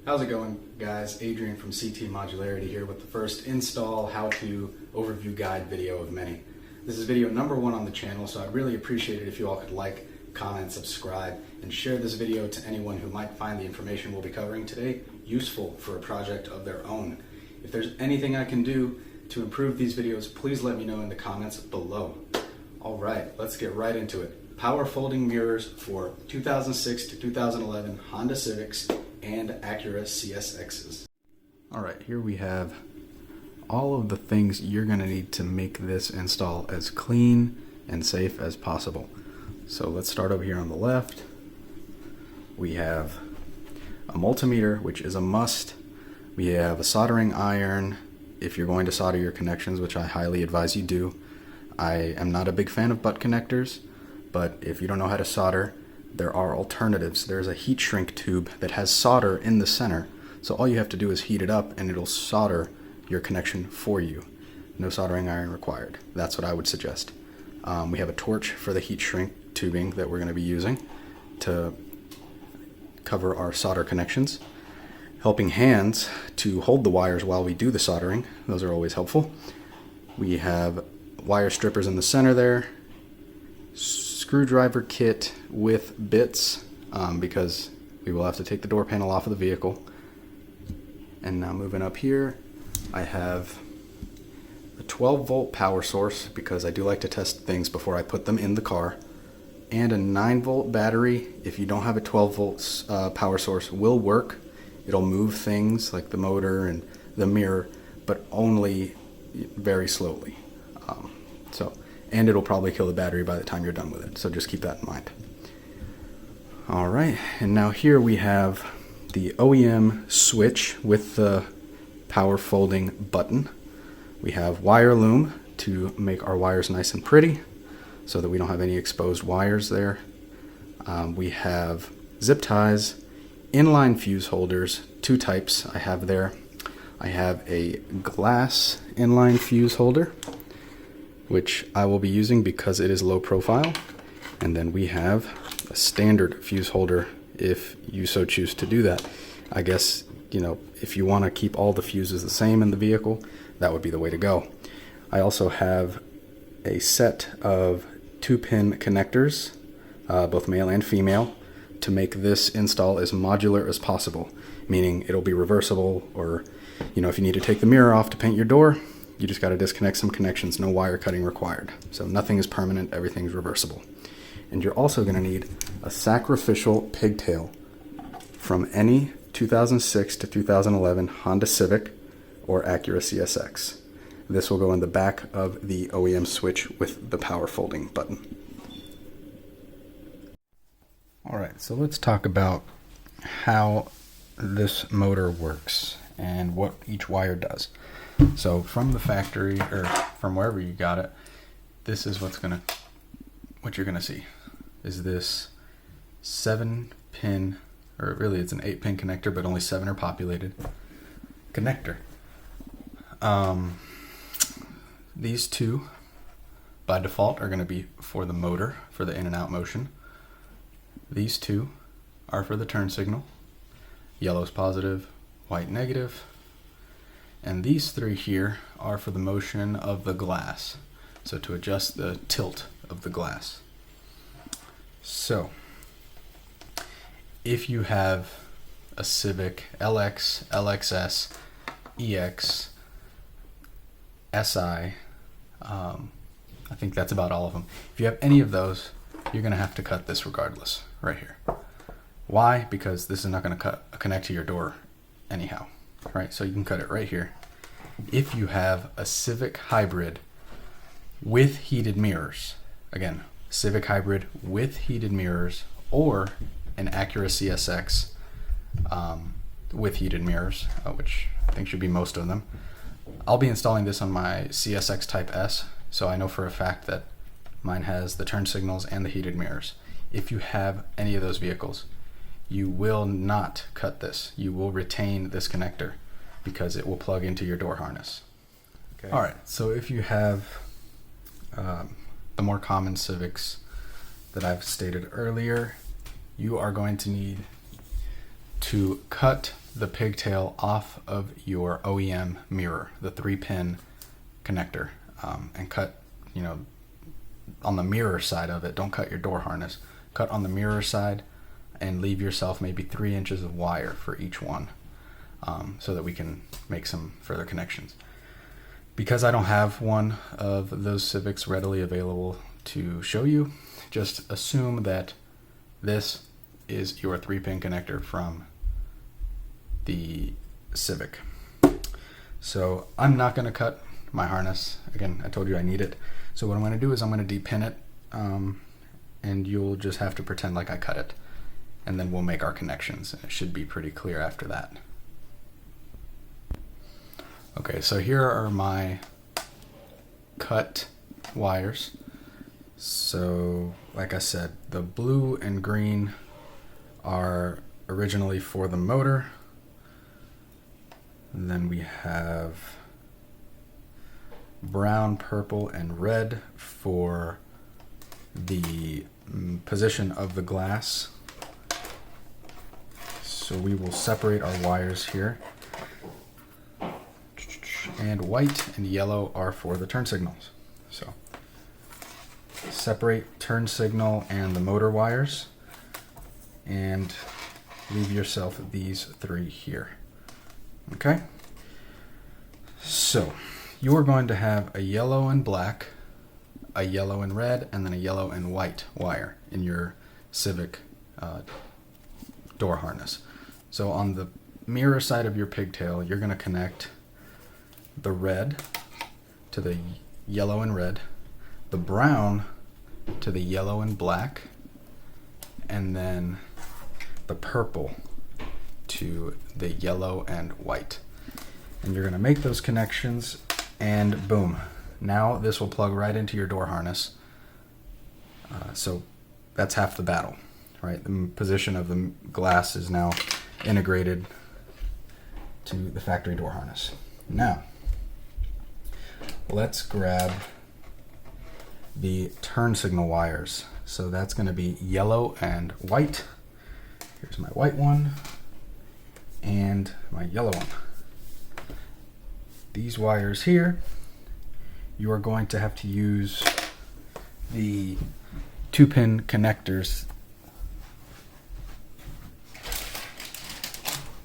How's it going, guys? Adrian from CT Modularity here with the first install how-to overview guide video of many. This is video number 1 on the channel, so I'd really appreciate it if you all could like, comment, subscribe, and share this video to anyone who might find the information we'll be covering today useful for a project of their own. If there's anything I can do to improve these videos, please let me know in the comments below. All right, let's get right into it. Power folding mirrors for 2006 to 2011 Honda Civics and Acura CSXs. All right, here we have all of the things you're going to need to make this install as clean and safe as possible. So let's start over here on the left. We have a multimeter, which is a must. We have a soldering iron if you're going to solder your connections, which I highly advise you do. I am not a big fan of butt connectors, but if you don't know how to solder, there are alternatives. There's a heat shrink tube that has solder in the center, so all you have to do is heat it up and it'll solder your connection for you. No soldering iron required. That's what I would suggest. We have a torch for the heat shrink tubing that we're going to be using to cover our solder connections. Helping hands to hold the wires while we do the soldering. Those are always helpful. We have wire strippers in the center there. Screwdriver kit with bits because we will have to take the door panel off of the vehicle. And now moving up here, I have a 12-volt power source because I do like to test things before I put them in the car, and a 9-volt battery. If you don't have a 12-volt power source, will work. It'll move things like the motor and the mirror, but only very slowly. And it'll probably kill the battery by the time you're done with it, so just keep that in mind. All right, and now here we have the OEM switch with the power folding button. We have wire loom to make our wires nice and pretty so that we don't have any exposed wires there. We have zip ties, inline fuse holders, 2 types I have there. I have a glass inline fuse holder, which I will be using because it is low profile. And then we have a standard fuse holder if you so choose to do that. I guess, if you want to keep all the fuses the same in the vehicle, that would be the way to go. I also have a set of 2-pin connectors, both male and female, to make this install as modular as possible, meaning it'll be reversible, or if you need to take the mirror off to paint your door, you just got to disconnect some connections, no wire cutting required. So nothing is permanent, everything's reversible. And you're also going to need a sacrificial pigtail from any 2006 to 2011 Honda Civic or Acura CSX. This will go in the back of the OEM switch with the power folding button. All right, so let's talk about how this motor works and what each wire does. So from the factory, or from wherever you got it, this is what you're gonna see is this 7-pin, or really it's an 8-pin connector, but only 7 are populated connector. These 2 by default are going to be for the motor, for the in and out motion. These 2 are for the turn signal. Yellow's positive, white negative. And these 3 here are for the motion of the glass, so to adjust the tilt of the glass. So if you have a Civic LX, LXS, EX, SI, I think that's about all of them. If you have any of those, you're going to have to cut this regardless, right here. Why? Because this is not going to connect to your door anyhow, right? So you can cut it right here. If you have a Civic Hybrid with heated mirrors, again, Civic Hybrid with heated mirrors, or an Acura CSX with heated mirrors, which I think should be most of them. I'll be installing this on my CSX Type S, so I know for a fact that mine has the turn signals and the heated mirrors. If you have any of those vehicles, you will not cut this. You will retain this connector because it will plug into your door harness. Okay. All right, so if you have the more common Civics that I've stated earlier, you are going to need to cut the pigtail off of your OEM mirror, the 3-pin connector, and cut, on the mirror side of it. Don't cut your door harness. Cut on the mirror side and leave yourself maybe 3 inches of wire for each one, so that we can make some further connections. Because I don't have one of those Civics readily available to show you, just assume that this is your 3-pin connector from the Civic. So I'm not going to cut my harness. Again, I told you I need it. So what I'm going to do is I'm going to depin it, and you'll just have to pretend like I cut it. And then we'll make our connections. It should be pretty clear after that. Okay, so here are my cut wires. So, like I said, the blue and green are originally for the motor. And then we have brown, purple, and red for the position of the glass. So we will separate our wires here. And white and yellow are for the turn signals. So separate turn signal and the motor wires, and leave yourself these 3 here. Okay? So you are going to have a yellow and black, a yellow and red, and then a yellow and white wire in your Civic door harness. So on the mirror side of your pigtail, you're going to connect the red to the yellow and red, the brown to the yellow and black, and then the purple to the yellow and white. And you're going to make those connections, and boom. Now this will plug right into your door harness. So that's half the battle, right? The position of the glass is now integrated to the factory door harness. Now, let's grab the turn signal wires. So that's going to be yellow and white. Here's my white one and my yellow one. These wires here, you are going to have to use the 2-pin connectors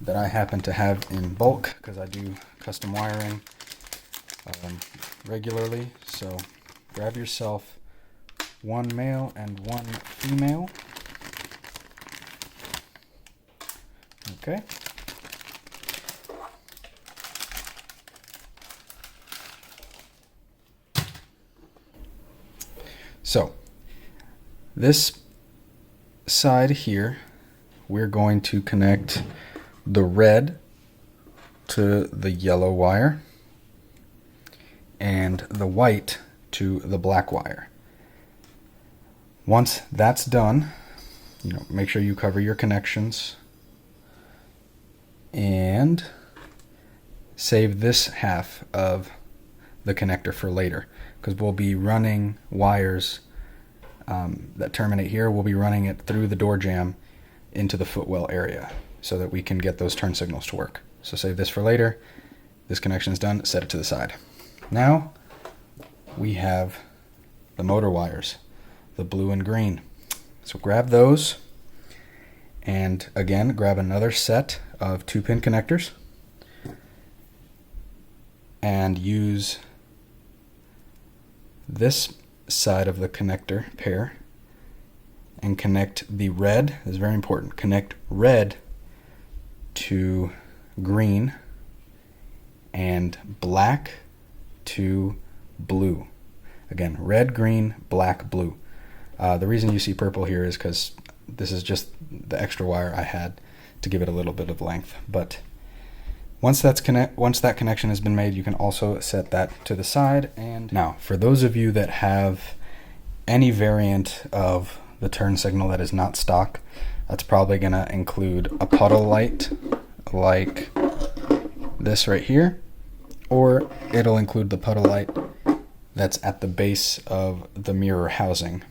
that I happen to have in bulk because I do custom wiring regularly. So grab yourself 1 male and 1 female. Okay. So this side here, we're going to connect the red to the yellow wire and the white to the black wire. Once that's done, make sure you cover your connections and save this half of the connector for later, because we'll be running wires that terminate here. We'll be running it through the door jamb into the footwell area so that we can get those turn signals to work. So save this for later. This connection is done, set it to the side. Now we have the motor wires, the blue and green. So grab those, and again, grab another set of 2-pin connectors and use this side of the connector pair and connect the red. This is very important. Connect red to green and black to blue. Again, red, green, black, blue. The reason you see purple here is because this is just the extra wire I had to give it a little bit of length. But once that connection has been made, you can also set that to the side. And now, for those of you that have any variant of the turn signal that is not stock, that's probably going to include a puddle light like this right here, or it'll include the puddle light that's at the base of the mirror housing.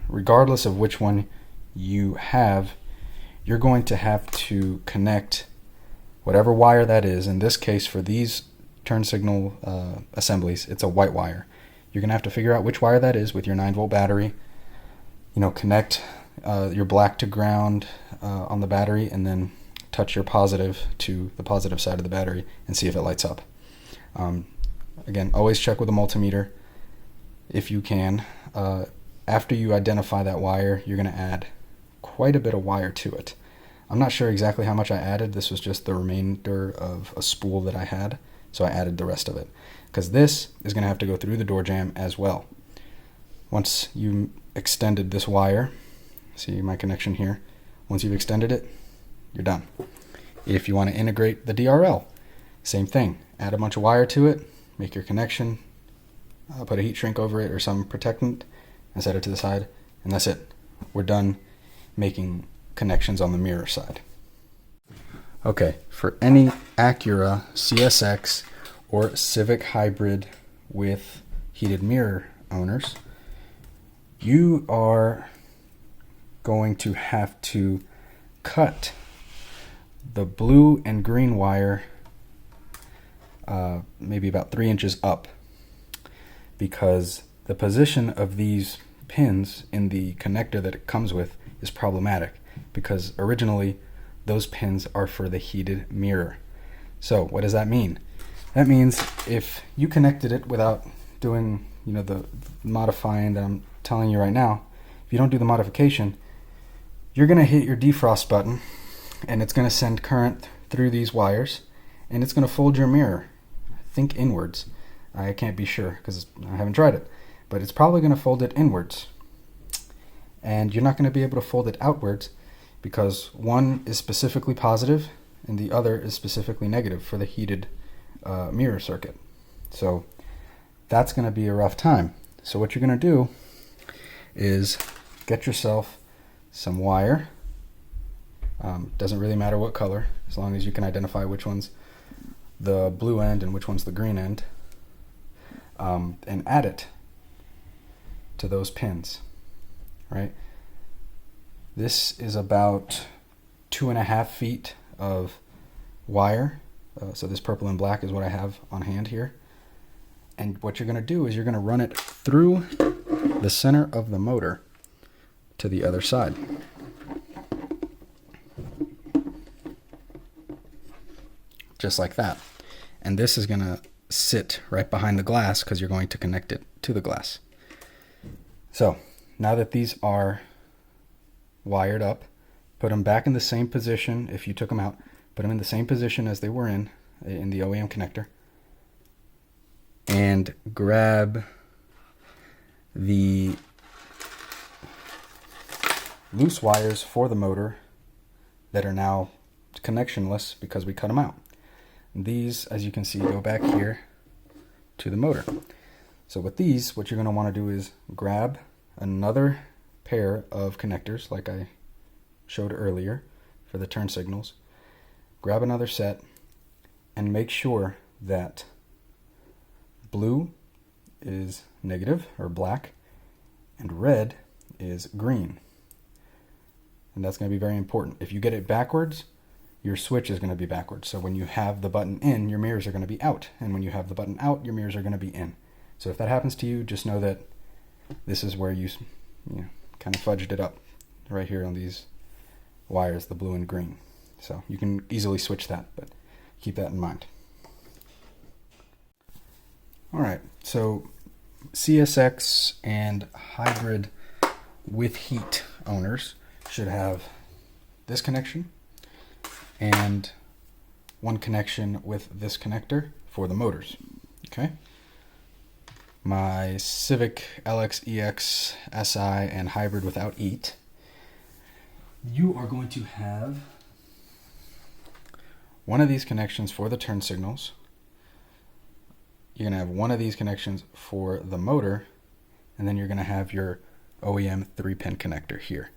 Regardless of which one you have, you're going to have to connect whatever wire that is. In this case, for these turn signal assemblies, it's a white wire. You're going to have to figure out which wire that is with your 9-volt battery. Connect your black to ground on the battery, and then touch your positive to the positive side of the battery and see if it lights up. Again, always check with a multimeter if you can. After you identify that wire, you're going to add quite a bit of wire to it. I'm not sure exactly how much I added. This was just the remainder of a spool that I had, so I added the rest of it, because this is going to have to go through the door jamb as well. Once you extended this wire, see my connection here, once you've extended it, you're done. If you want to integrate the DRL, same thing. Add a bunch of wire to it, make your connection, put a heat shrink over it or some protectant, and set it to the side, and that's it. We're done making connections on the mirror side. Okay, for any Acura, CSX, or Civic hybrid with heated mirror owners, you are going to have to cut the blue and green wire maybe about 3 inches up, because the position of these pins in the connector that it comes with is problematic, because originally those pins are for the heated mirror. So what does that mean? That means if you connected it without doing the modifying that I'm telling you right now, if you don't do the modification, you're going to hit your defrost button, and it's going to send current through these wires, and it's going to fold your mirror, I think inwards. I can't be sure because I haven't tried it, but it's probably going to fold it inwards. And you're not going to be able to fold it outwards, because one is specifically positive and the other is specifically negative for the heated mirror circuit. So that's going to be a rough time. So what you're going to do is get yourself some wire. Doesn't really matter what color, as long as you can identify which one's the blue end and which one's the green end, and add it to those pins, right? This is about 2.5 feet of wire. So this purple and black is what I have on hand here. And what you're going to do is you're going to run it through the center of the motor to the other side. Just like that. And this is going to sit right behind the glass, because you're going to connect it to the glass. So now that these are wired up, put them back in the same position. If you took them out, put them in the same position as they were in the OEM connector, and grab the loose wires for the motor that are now connectionless because we cut them out. These, as you can see, go back here to the motor. So with these, what you're going to want to do is grab another pair of connectors like I showed earlier for the turn signals. Grab another set and make sure that blue is negative or black and red is green. And that's going to be very important. If you get it backwards, your switch is going to be backwards. So when you have the button in, your mirrors are going to be out. And when you have the button out, your mirrors are going to be in. So if that happens to you, just know that this is where you kind of fudged it up right here on these wires, the blue and green. So you can easily switch that, but keep that in mind. All right, so CSX and hybrid with heat owners should have this connection and one connection with this connector for the motors. Okay. My Civic LX, EX, SI, and hybrid without EAT, you are going to have one of these connections for the turn signals. You're going to have one of these connections for the motor, and then you're going to have your OEM 3-pin connector here.